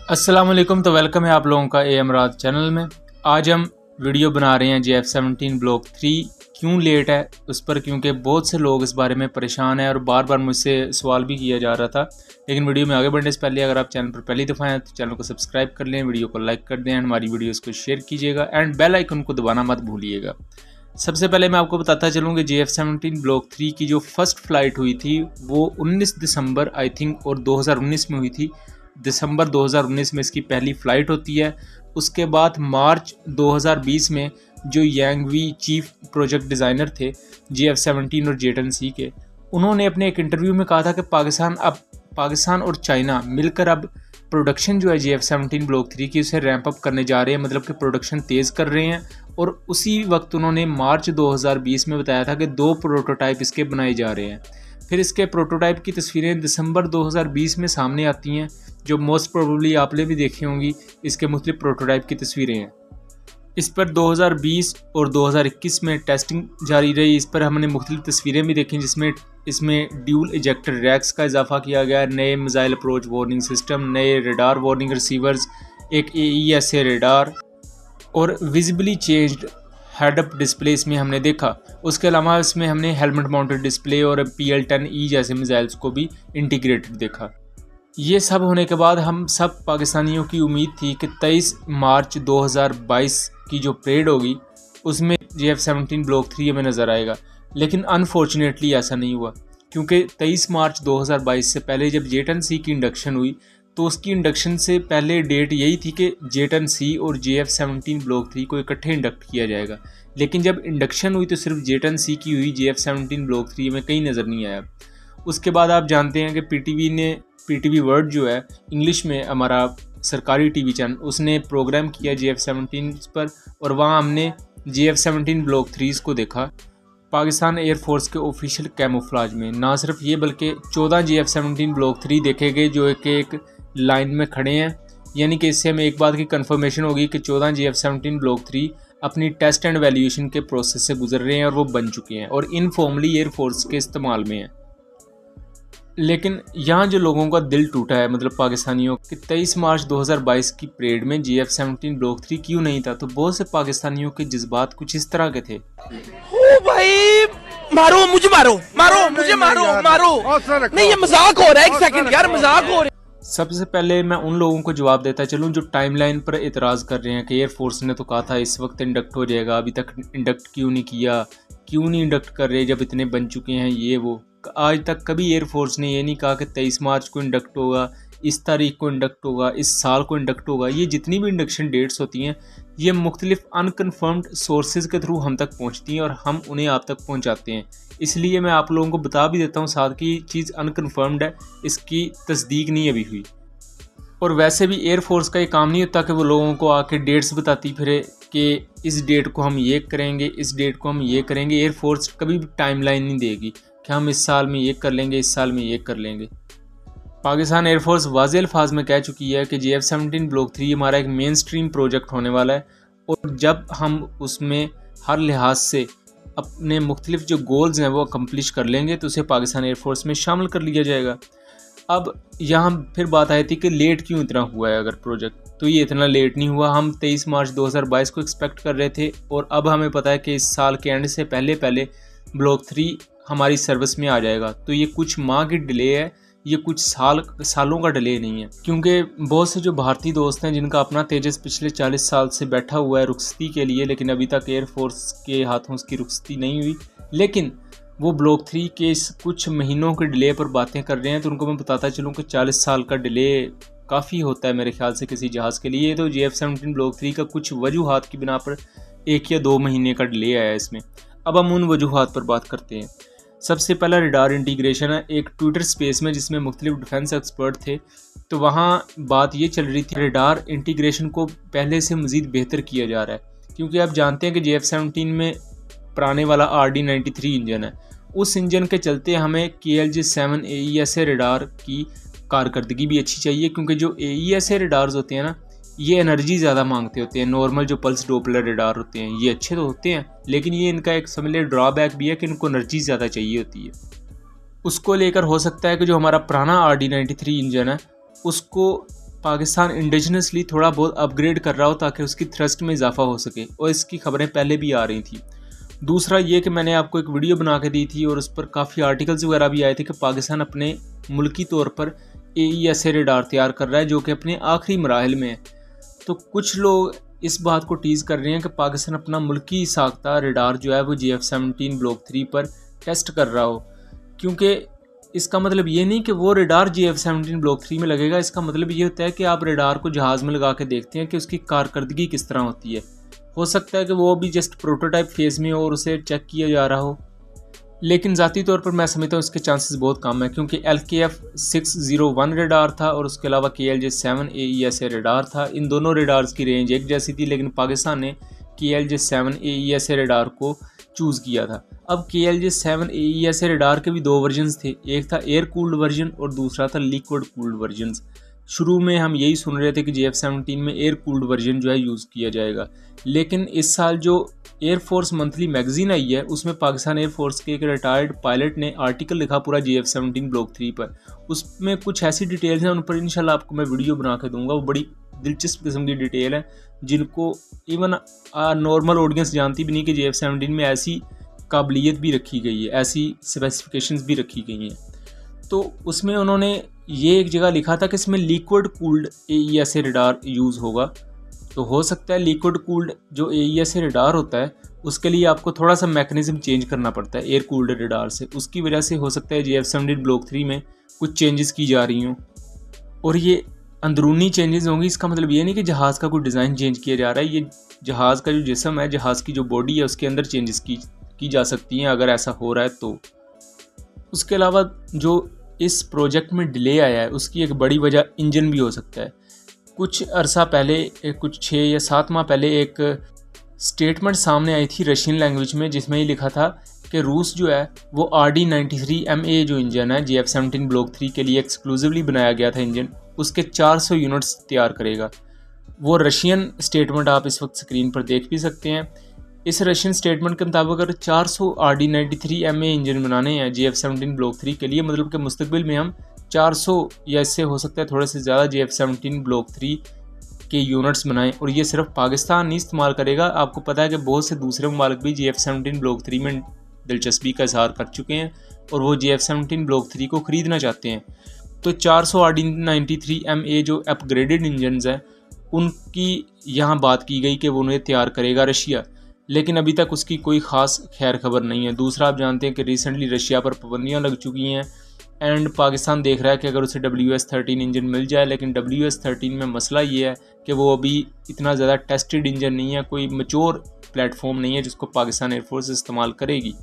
अस्सलाम वालेकुम। तो वेलकम है आप लोगों का एमराज चैनल में। आज हम वीडियो बना रहे हैं JF-17 ब्लॉक 3 क्यों लेट है उस पर, क्योंकि बहुत से लोग इस बारे में परेशान हैं और बार बार मुझसे सवाल भी किया जा रहा था। लेकिन वीडियो में आगे बढ़ने से पहले अगर आप चैनल पर पहली दफ़ा हैं तो चैनल को सब्सक्राइब कर लें, वीडियो को लाइक कर दें एंड हमारी वीडियोज़ को शेयर कीजिएगा एंड बेल आइकन को दबाना मत भूलिएगा। सबसे पहले मैं आपको बताता चलूँ कि JF-17 ब्लॉक 3 की जो फर्स्ट फ़्लाइट हुई थी वो 19 दिसंबर आई थिंक और 2019 में हुई थी। दिसंबर 2019 में इसकी पहली फ़्लाइट होती है। उसके बाद मार्च 2020 में जो यांगवी चीफ प्रोजेक्ट डिज़ाइनर थे JF-17 और J-10C के, उन्होंने अपने एक इंटरव्यू में कहा था कि पाकिस्तान और चाइना मिलकर अब प्रोडक्शन जो है JF-17 ब्लॉक 3 की उसे रैंप अप करने जा रहे हैं, मतलब कि प्रोडक्शन तेज़ कर रहे हैं। और उसी वक्त उन्होंने मार्च 2020 में बताया था कि 2 प्रोटोटाइप इसके बनाए जा रहे हैं। फिर इसके प्रोटोटाइप की तस्वीरें दिसंबर 2020 में सामने आती हैं, जो मोस्ट प्रोबेबली आपने भी देखी होंगी। इसके मुख्तलिफ प्रोटोटाइप की तस्वीरें हैं। इस पर 2020 और 2021 में टेस्टिंग जारी रही। इस पर हमने मुख्तलिफ तस्वीरें भी देखी जिसमें इसमें ड्यूल इजेक्टर रैक्स का इजाफा किया गया, नए मिसाइल अप्रोच वार्निंग सिस्टम, नए रेडार वार्निंग रिसीवर्स, एक AESA रेडार और visibly changed head up display इसमें हमने देखा। उसके अलावा इसमें हमने हेलमेट माउंटेड डिस्प्ले और PL-10E जैसे मिसाइल्स को भी इंटीग्रेटेड देखा। ये सब होने के बाद हम सब पाकिस्तानियों की उम्मीद थी कि 23 मार्च 2022 की जो परेड होगी उसमें JF-17 ब्लॉक 3 हमें नज़र आएगा। लेकिन अनफॉर्चुनेटली ऐसा नहीं हुआ, क्योंकि 23 मार्च 2022 से पहले जब J-10C की इंडक्शन हुई तो उसकी इंडक्शन से पहले डेट यही थी कि J-10C और JF-17 ब्लॉक 3 को इकट्ठे इंडक्ट किया जाएगा। लेकिन जब इंडक्शन हुई तो सिर्फ J-10C की हुई, JF-17 ब्लॉक 3 में कहीं नज़र नहीं आया। उसके बाद आप जानते हैं कि PTV वर्ल्ड जो है इंग्लिश में हमारा सरकारी TV चैनल, उसने प्रोग्राम किया JF-17 पर और वहाँ हमने JF-17 ब्लॉक 3 को देखा पाकिस्तान एयरफोर्स के ऑफिशियल कैमोफ्लाज में। ना सिर्फ ये बल्कि 14 JF-17 ब्लॉक 3 देखे गए जो एक लाइन में खड़े हैं। यानी कि इससे हमें एक बात की कंफर्मेशन होगी कि 14 JF-17 ब्लॉक 3 अपनी टेस्ट एंड वैल्यूएशन के प्रोसेस से गुजर रहे हैं और वो बन चुके हैं और इनफॉर्मली एयरफोर्स के इस्तेमाल में हैं। लेकिन यहाँ जो लोगों का दिल टूटा है, मतलब पाकिस्तानियों, कि 23 मार्च 2022 की परेड में JF-17 ब्लॉक 3 क्यों नहीं था, तो बहुत से पाकिस्तानियों के जज्बात कुछ इस तरह के थे। ओ भाई, मारो मुझे, मारो मुझे, मारो नहीं, ये मजाक हो रहा है। एक सेकंड यार, मजाक हो रहा है। सबसे पहले मैं उन लोगों को जवाब देता चलूँ जो टाइमलाइन पर एतराज़ कर रहे हैं कि एयरफोर्स ने तो कहा था इस वक्त इंडक्ट हो जाएगा, अभी तक इंडक्ट क्यों नहीं किया, क्यों नहीं इंडक्ट कर रहे जब इतने बन चुके हैं ये वो। आज तक कभी एयरफोर्स ने ये नहीं कहा कि 23 मार्च को इंडक्ट होगा, इस तारीख को इंडक्ट होगा, इस साल को इंडक्ट होगा। ये जितनी भी इंडक्शन डेट्स होती हैं ये मुख्तलिफ अनकन्फर्म्ड सोर्सेज के थ्रू हम तक पहुंचती हैं और हम उन्हें आप तक पहुंचाते हैं। इसलिए मैं आप लोगों को बता भी देता हूं साथ कि चीज़ अनकन्फर्म्ड है, इसकी तस्दीक नहीं अभी हुई। और वैसे भी एयरफोर्स का ये काम नहीं होता कि वो लोगों को आके डेट्स बताती फिरे कि इस डेट को हम ये करेंगे, इस डेट को हम ये करेंगे। एयरफोर्स कभी भी टाइमलाइन नहीं देगी कि हम इस साल में ये कर लेंगे, इस साल में ये कर लेंगे। पाकिस्तान एयरफोर्स वाज़ेह अल्फाज में कह चुकी है कि JF-17 ब्लॉक 3 हमारा एक मेन स्ट्रीम प्रोजेक्ट होने वाला है और जब हम उसमें हर लिहाज से अपने मुख्तलिफ जो गोल्स हैं वो अकम्पलिश कर लेंगे तो उसे पाकिस्तान एयरफोर्स में शामिल कर लिया जाएगा। अब यहाँ फिर बात आई थी कि लेट क्यों इतना हुआ है अगर प्रोजेक्ट, तो ये इतना लेट नहीं हुआ। हम 23 मार्च 2022 को एक्सपेक्ट कर रहे थे और अब हमें पता है कि इस साल के एंड से पहले ब्लॉक 3 हमारी सर्विस में आ जाएगा। तो ये कुछ माह की डिले है, ये कुछ सालों का डिले नहीं है। क्योंकि बहुत से जो भारतीय दोस्त हैं जिनका अपना तेजस पिछले 40 साल से बैठा हुआ है रुखसती के लिए, लेकिन अभी तक एयरफोर्स के हाथों उसकी रुखसती नहीं हुई, लेकिन वो ब्लॉक 3 के इस कुछ महीनों के डिले पर बातें कर रहे हैं। तो उनको मैं बताता चलूँ कि 40 साल का डिले काफ़ी होता है मेरे ख्याल से किसी जहाज़ के लिए। तो JF-17 ब्लॉक 3 का कुछ वजूहात की बिना पर 1 या 2 महीने का डिले आया है इसमें। अब हम उन वजूहात पर बात करते हैं। सबसे पहला रेडार इंटीग्रेशन है। एक ट्विटर स्पेस में जिसमें मुख्तलिफ डिफेंस एक्सपर्ट थे, तो वहाँ बात ये चल रही थी रेडार इंटीग्रेशन को पहले से मज़ीद बेहतर किया जा रहा है। क्योंकि आप जानते हैं कि JF-17 में पुराने वाला RD-93 इंजन है, उस इंजन के चलते हमें KLJ-7 AESA रेडार की कारकर्दगी भी अच्छी चाहिए। क्योंकि जो AESA रेडार्स होते हैं ना, ये एनर्जी ज़्यादा मांगते होते हैं। नॉर्मल जो पल्स डोपलर रेडार होते हैं ये अच्छे तो होते हैं, लेकिन ये इनका एक समझ ले ड्रॉबैक भी है कि इनको एनर्जी ज़्यादा चाहिए होती है। उसको लेकर हो सकता है कि जो हमारा पुराना RD-93 इंजन है उसको पाकिस्तान इंडिजिनसली थोड़ा बहुत अपग्रेड कर रहा हो ताकि उसकी थ्रस्ट में इजाफा हो सके, और इसकी खबरें पहले भी आ रही थी। दूसरा ये कि मैंने आपको एक वीडियो बना के दी थी और उस पर काफ़ी आर्टिकल्स वगैरह भी आए थे कि पाकिस्तान अपने मुल्की तौर पर AESA रडार तैयार कर रहा है जो कि अपने आखिरी मराहल में है। तो कुछ लोग इस बात को टीज़ कर रहे हैं कि पाकिस्तान अपना मुल्की साख्ता रडार जो है वो GF-17 ब्लॉक 3 पर टेस्ट कर रहा हो, क्योंकि इसका मतलब ये नहीं कि वो रडार GF-17 ब्लॉक 3 में लगेगा। इसका मतलब ये होता है कि आप रडार को जहाज़ में लगा के देखते हैं कि उसकी कारकर्दगी किस तरह होती है। हो सकता है कि वो भी जस्ट प्रोटोटाइप फेज़ में हो और उसे चेक किया जा रहा हो, लेकिन ज़ाती तौर पर मैं समझता हूँ इसके चांसेस बहुत कम है, क्योंकि LKF-601 रडार था और उसके अलावा KLJ-7 AESA रडार था। इन दोनों रडार्स की रेंज एक जैसी थी, लेकिन पाकिस्तान ने KLJ-7 AESA रडार को चूज़ किया था। अब KLJ-7 AESA रडार के भी दो वर्जन्स थे, एक था एयर कूल्ड वर्जन और दूसरा था लिक्विड कूल्ड वर्जन। शुरू में हम यही सुन रहे थे कि GF-17 में एयर कूल्ड वर्जन जो है यूज़ किया जाएगा, लेकिन इस साल जो एयरफोर्स मंथली मैगजीन आई है उसमें पाकिस्तान एयरफोर्स के एक रिटायर्ड पायलट ने आर्टिकल लिखा पूरा GF-17 ब्लॉक 3 पर। उसमें कुछ ऐसी डिटेल्स हैं, उन पर इंशाल्लाह आपको मैं वीडियो बना के दूंगा। वो बड़ी दिलचस्प किस्म की डिटेल है जिनको इवन नॉर्मल ऑडियंस जानती भी नहीं कि GF-17 में ऐसी काबिलियत भी रखी गई है, ऐसी स्पेसिफिकेशंस भी रखी गई हैं। तो उसमें उन्होंने ये एक जगह लिखा था कि इसमें liquid cooled AESA radar use होगा। तो हो सकता है लिक्विड कूल्ड जो AESA रडार होता है उसके लिए आपको थोड़ा सा मैकेनिज्म चेंज करना पड़ता है एयर कूल्ड रडार से, उसकी वजह से हो सकता है GF-17 ब्लॉक 3 में कुछ चेंजेस की जा रही हों, और ये अंदरूनी चेंजेस होंगी। इसका मतलब ये नहीं कि जहाज़ का कोई डिज़ाइन चेंज किया जा रहा है, ये जहाज़ का जो जिस्म है, जहाज़ की जो बॉडी है उसके अंदर चेंजेस की जा सकती हैं अगर ऐसा हो रहा है तो। उसके अलावा जो इस प्रोजेक्ट में डिले आया है उसकी एक बड़ी वजह इंजन भी हो सकता है। कुछ अरसा पहले, कुछ 6 या 7 माह पहले एक स्टेटमेंट सामने आई थी रशियन लैंग्वेज में, जिसमें ये लिखा था कि रूस जो है वो RD-93MA जो इंजन है GF-17 ब्लॉक 3 के लिए एक्सक्लूसिवली बनाया गया था इंजन, उसके 400 यूनिट्स तैयार करेगा। वो रशियन स्टेटमेंट आप इस वक्त स्क्रीन पर देख भी सकते हैं। इस रशियन स्टेटमेंट के मुताबिक अगर 400 RD-93MA इंजन बनाने हैं GF-17 ब्लॉक 3 के लिए, मतलब कि मुस्तकबिल में हम 400 या इससे हो सकता है थोड़े से ज़्यादा GF-17 ब्लॉक 3 के यूनिट्स बनाएं, और ये सिर्फ पाकिस्तान नहीं इस्तेमाल करेगा। आपको पता है कि बहुत से दूसरे ममालिक भी GF-17 ब्लॉक 3 में दिलचस्पी का इजहार कर चुके हैं और वो GF-17 ब्लॉक 3 को ख़रीदना चाहते हैं। तो 400 RD-93MA जो अपग्रेडेड इंजन हैं उनकी यहाँ बात की गई कि वो उन्हें तैयार करेगा रशिया, लेकिन अभी तक उसकी कोई ख़ास खैर खबर नहीं है। दूसरा, आप जानते हैं कि रिसेंटली रशिया पर पाबंदियाँ लग चुकी हैं एंड पाकिस्तान देख रहा है कि अगर उसे WS-13 इंजन मिल जाए, लेकिन WS-13 में मसला ये है कि वो अभी इतना ज़्यादा टेस्टेड इंजन नहीं है, कोई मैच्योर प्लेटफॉर्म नहीं है जिसको पाकिस्तान एयरफोर्स इस्तेमाल करेगी।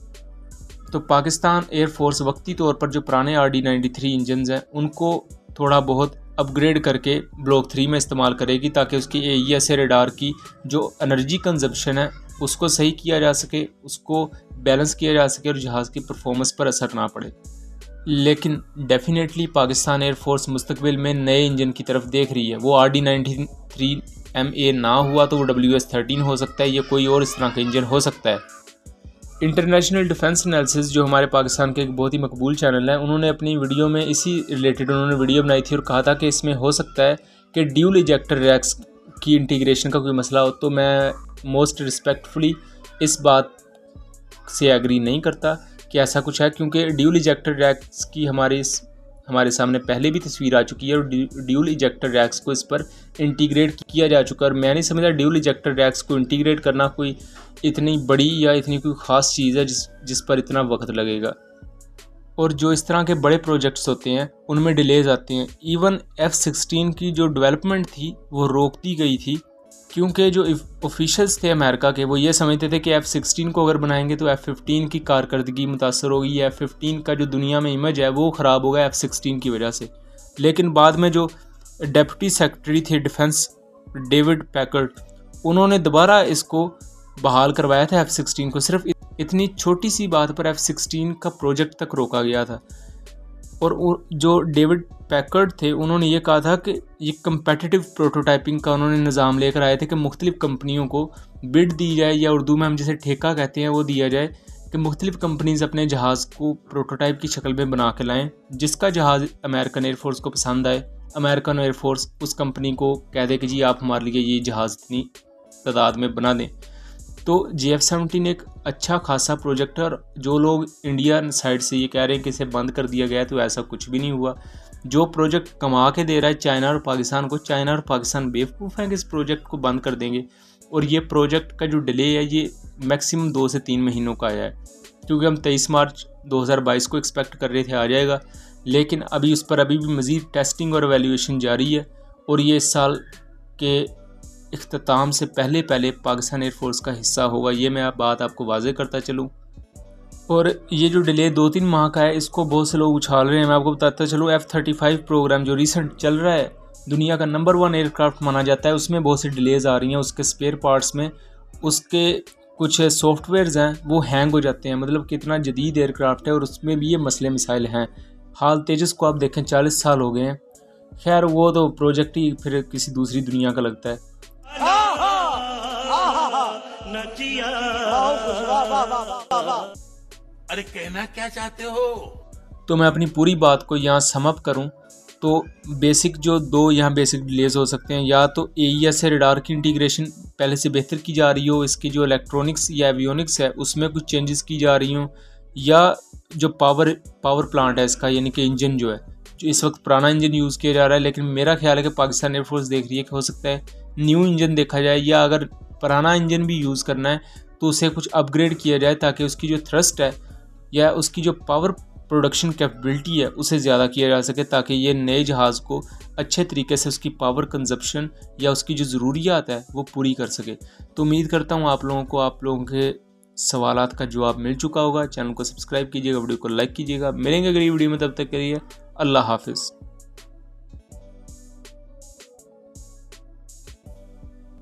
तो पाकिस्तान एयरफोर्स वक्ती तौर पर जो पुराने RD-93 इंजन हैं उनको थोड़ा बहुत अपग्रेड करके ब्लॉक 3 में इस्तेमाल करेगी ताकि उसकी AESA रडार की जो एनर्जी कंजप्शन है उसको सही किया जा सके, उसको बैलेंस किया जा सके और जहाज़ की परफॉर्मेंस पर असर ना पड़े। लेकिन डेफिनेटली पाकिस्तान एयरफोर्स मुस्तकबिल में नए इंजन की तरफ देख रही है। वो RD-93MA ना हुआ तो वो WS-13 हो सकता है, या कोई और इस तरह का इंजन हो सकता है। इंटरनेशनल डिफेंस एनालिसिस जो हमारे पाकिस्तान के एक बहुत ही मकबूल चैनल है, उन्होंने अपनी वीडियो में इसी रिलेटेड उन्होंने वीडियो बनाई थी और कहा था कि इसमें हो सकता है कि ड्यूल इजेक्टर रैक्स की इंटीग्रेशन का कोई मसला हो। तो मैं मोस्ट रिस्पेक्टफुली इस बात से एग्री नहीं करता कि ऐसा कुछ है, क्योंकि ड्यूल इजेक्टर रैक्स की हमारे सामने पहले भी तस्वीर आ चुकी है और ड्यूल इजेक्टर रैक्स को इस पर इंटीग्रेट किया जा चुका है। और मैं नहीं समझता ड्यूल इजेक्टर रैक्स को इंटीग्रेट करना कोई इतनी बड़ी या इतनी कोई ख़ास चीज़ है जिस पर इतना वक्त लगेगा। और जो इस तरह के बड़े प्रोजेक्ट्स होते हैं उनमें डिलेज आते हैं। इवन F-16 की जो डेवलपमेंट थी वो रोक दी गई थी, क्योंकि जो ऑफिशियल्स थे अमेरिका के वो ये समझते थे कि F-16 को अगर बनाएंगे तो F-15 की कारकर्दगी मुतासर होगी, या F-15 का जो दुनिया में इमेज है वो ख़राब होगा F-16 की वजह से। लेकिन बाद में जो डिप्टी सेक्रेटरी थे डिफेंस डेविड पैकर्ड, उन्होंने दोबारा इसको बहाल करवाया था F-16 को। सिर्फ इतनी छोटी सी बात पर F-16 का प्रोजेक्ट तक रोका गया था। और जो डेविड पैकर्ड थे उन्होंने ये कहा था कि ये कम्पेटिटिव प्रोटोटाइपिंग का उन्होंने निज़ाम लेकर आए थे कि मुख्तलिफ़ कंपनियों को बिड दी जाए, या उर्दू में हम जिसे ठेका कहते हैं वो दिया जाए, कि मुख्तलिफ़ कंपनीज़ अपने जहाज़ को प्रोटोटाइप की शक्ल में बना के लाएँ। जिसका जहाज़ अमेरिकन एयरफोर्स को पसंद आए अमेरिकन एयरफोर्स उस कंपनी को कह दे कि जी आप हमारे लिए ये जहाज़ इतनी तादाद में बना दें। तो JF-17 एक अच्छा खासा प्रोजेक्ट है, और जो लोग इंडियन साइड से ये कह रहे हैं कि इसे बंद कर दिया गया है, तो ऐसा कुछ भी नहीं हुआ। जो प्रोजेक्ट कमा के दे रहा है चाइना और पाकिस्तान को, चाइना और पाकिस्तान बेवकूफ़ हैं कि इस प्रोजेक्ट को बंद कर देंगे। और ये प्रोजेक्ट का जो डिले है ये मैक्सिमम 2 से 3 महीनों का आया है, क्योंकि हम 23 मार्च 2022 को एक्सपेक्ट कर रहे थे आ जाएगा, लेकिन अभी उस पर अभी भी मज़ीद टेस्टिंग और एवेल्यूएशन जारी है। और ये इस साल के इख्तिताम से पहले पाकिस्तान एयरफोर्स का हिस्सा होगा, ये मैं बात आपको वाज़े करता चलूँ। और ये जो डिले 2-3 माह का है, इसको बहुत से लोग उछाल रहे हैं। मैं आपको बताता चलूँ, F-35 प्रोग्राम जो रिसेंट चल रहा है, दुनिया का नंबर 1 एयरक्राफ्ट माना जाता है, उसमें बहुत सी डिलेज़ आ रही हैं। उसके स्पेयर पार्ट्स में उसके कुछ सॉफ्टवेयर्स हैं वो हैंग हो जाते हैं। मतलब कितना जदीद एयरक्राफ्ट है और उसमें भी ये मसले मसाइल हैं। हाल तेजस को आप देखें 40 साल हो गए हैं। खैर वो तो प्रोजेक्ट ही फिर किसी दूसरी दुनिया का लगता है। अरे कहना क्या चाहते हो? तो मैं अपनी पूरी बात को यहाँ सम अप करूँ तो बेसिक जो 2 यहाँ बेसिक डिलेज हो सकते हैं, या तो AES से रडार की इंटीग्रेशन पहले से बेहतर की जा रही हो, इसकी जो इलेक्ट्रॉनिक्स या एवियोनिक्स है उसमें कुछ चेंजेस की जा रही हो, या जो पावर प्लांट है इसका, यानी कि इंजन जो है, जो इस वक्त पुराना इंजन यूज़ किया जा रहा है। लेकिन मेरा ख्याल है कि पाकिस्तान एयरफोर्स देख रही है कि हो सकता है न्यू इंजन देखा जाए, या अगर पुराना इंजन भी यूज़ करना है तो उसे कुछ अपग्रेड किया जाए, ताकि उसकी जो थ्रस्ट है या उसकी जो पावर प्रोडक्शन कैपेबिलिटी है उसे ज़्यादा किया जा सके, ताकि ये नए जहाज़ को अच्छे तरीके से उसकी पावर कंजप्शन या उसकी जो ज़रूरियात है वो पूरी कर सके। तो उम्मीद करता हूँ आप लोगों के सवालात का जवाब मिल चुका होगा। चैनल को सब्सक्राइब कीजिएगा, वीडियो को लाइक कीजिएगा। मिलेंगे अगली वीडियो में, तब तक के लिए अल्लाह हाफिज़।